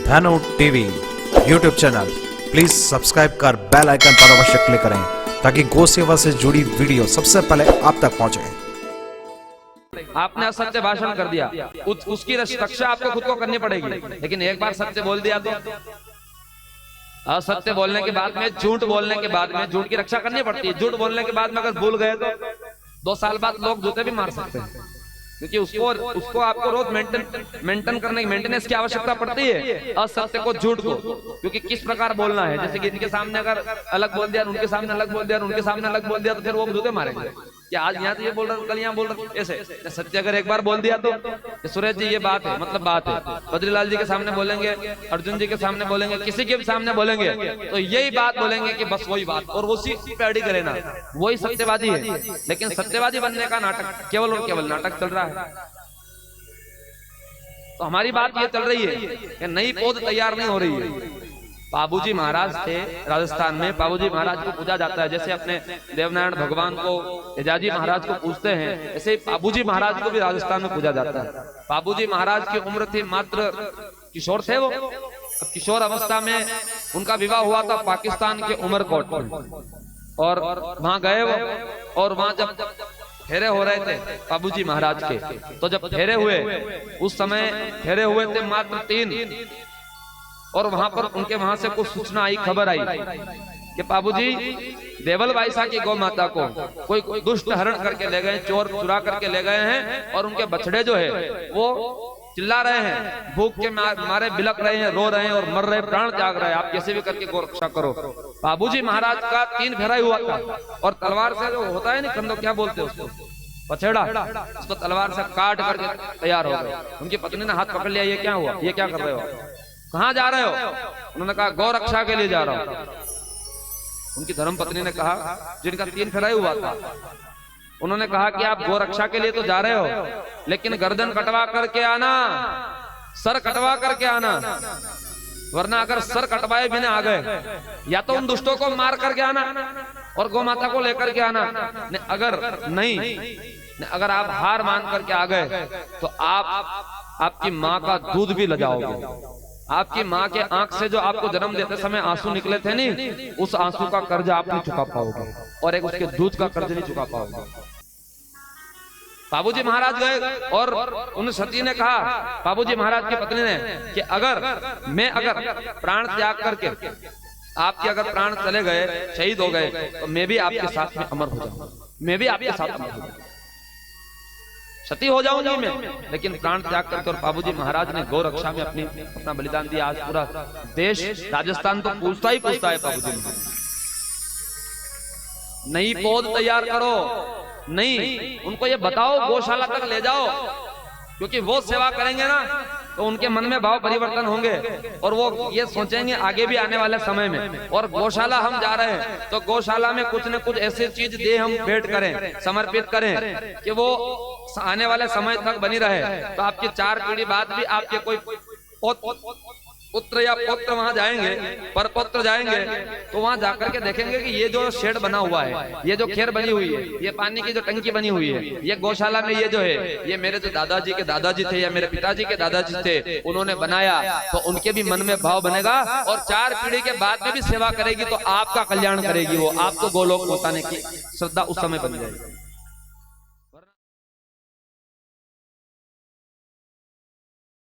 धनु TV YouTube channel please subscribe कर bell icon पर अवश्य क्लिक करें ताकि गौ सेवा से जुड़ी वीडियो सबसे पहले आप तक पहुंचे। आपने असत्य भाषण कर दिया, उसकी रक्षा आपको खुद को करनी पड़ेगी। लेकिन एक बार सत्य बोल दिया तो असत्य बोलने के बाद में, झूठ बोलने के बाद में झूठ की रक्षा करनी पड़ती है। झूठ बोलने के बाद में अगर भूल गए तो 2 साल बाद लोग जूते भी मार सकते हैं, क्योंकि उसको आपको रोज मेंटेन करने की मेंटेनेंस की आवश्यकता पड़ती है, असत्य को, झूठ को। क्योंकि किस प्रकार बोलना है, जैसे कि इनके सामने अगर अलग बोल दिया, उनके सामने अलग बोल दिया, उनके सामने अलग बोल दिया, तो फिर वो जूते मारेंगे कि आज यहाँ तो ये बोल रहे, कल यहाँ बोल रहे। ऐसे सत्य अगर एक बार बोल दिया तो सुरेश जी ये बात है, मतलब बात है, बद्रीलाल जी के सामने बोलेंगे, अर्जुन जी के सामने बोलेंगे, किसी के भी सामने बोलेंगे तो यही बात बोलेंगे कि बस वही बात, और उसी पे अड़ी करे ना, वही सत्यवादी है। लेकिन सत्यवादी बनने का नाटक केवल और केवल नाटक चल रहा है। तो हमारी बात ये चल रही है कि नई पौध तैयार नहीं हो रही है। बाबूजी महाराज थे राजस्थान में, बाबूजी महाराज को पूजा जाता है। जैसे अपने देवनारायण भगवान को, एजाजी महाराज को पूजते हैं, ऐसे बाबूजी महाराज को भी राजस्थान में पूजा जाता है। बाबूजी महाराज की उम्र थी मात्र, किशोर थे वो। अब किशोर अवस्था में उनका विवाह हुआ था पाकिस्तान के उमरकोट में, और वहां गए वो, और वहां जब फेरे हो रहे थे बाबूजी महाराज के, तो जब फेरे हुए, उस समय फेरे हुए थे मात्र 3, और वहां पर उनके वहां से कुछ सूचना आई, खबर आई कि बाबूजी देवल बाईसा की गौ माता को कोई दुष्ट हरण करके ले गए, चोर चुरा करके ले गए हैं, और उनके बछड़े जो है वो चिल्ला रहे हैं, भूख के मारे बिलक रहे हैं, रो रहे हैं और मर रहे, प्राण त्याग रहे हैं, आप कैसे भी करके गौ रक्षा करो। बाबूजी महाराज का 3 फेरा हुआ था, और तलवार से जो होता है ना कंदो, क्या बोलते हैं उसको, पछेड़ा, उसको तलवार से काट करके तैयार हो गए। उनकी पत्नी ने हाथ पकड़ लिया, ये क्या हुआ, ये क्या कर रहे हो, कहाँ जा रहे हो? उन्होंने कहा गौ रक्षा के लिए जा रहा हूं। उनकी धर्मपत्नी ने कहा, जिनका 3 फेरा हुआ था, उन्होंने कहा कि आप गौ रक्षा के लिए तो जा रहे हो, लेकिन गर्दन कटवा करके आना, सर कटवा करके आना, वरना अगर सर कटवाए बिना आ गए, या तो उन दुष्टों को मार करके आना और गौ माता को लेकर के आना, अगर नहीं, अगर आप हार मान करके आ गए तो आपकी माँ का दूध भी लजाओगे। आपकी माँ के आंख से जो आपको जन्म देते समय आंसू निकले थे नहीं, उस आंसू का कर्ज आप नहीं चुका पाओगे, और एक उसके दूध का कर्ज नहीं चुका पाओगे। बाबूजी महाराज गए, और उन सती ने कहा, बाबूजी महाराज की पत्नी ने, कि अगर प्राण त्याग करके आपके अगर प्राण चले गए, शहीद हो गए, तो मैं भी आपके साथ में अमर हो जाऊंगा, मैं भी आपके साथ में सती हो जाऊंगी मैं, लेकिन प्राण त्याग करके। और बाबूजी महाराज ने गौ रक्षा में अपना बलिदान दिया। आज पूरा देश, राजस्थान तो पूछता ही पूछता है बाबूजी महाराज। नई पौध तैयार करो, नहीं, उनको ये बताओ, गौशाला तक ले जाओ, क्योंकि वो सेवा करेंगे ना तो उनके मन में भाव परिवर्तन होंगे, और वो ये सोचेंगे आगे भी आने वाले समय में, और गौशाला हम जा रहे हैं तो गौशाला में कुछ न कुछ ऐसी चीज दे हम भेंट करें, समर्पित करें, कि वो आने वाले समय तक बनी रहे। तो आपकी 4 पीढ़ी बाद भी आपके कोई पुत्र या पौत्र वहां जाएंगे, पर पुत्र जाएंगे, तो वहां जाकर के देखेंगे कि ये जो शेड बना हुआ है, ये जो खेर बनी हुई है, ये पानी की जो टंकी बनी हुई है, ये गौशाला में ये जो है, ये मेरे जो दादाजी के दादाजी थे या मेरे पिताजी के दादाजी थे, उन्होंने बनाया। तो उनके भी मन में भाव बनेगा, और 4 पीढ़ी के बाद में भी सेवा करेगी, तो आपका कल्याण करेगी, वो आपको गोलोक पहुंचाने की श्रद्धा उस समय बन जाएगी।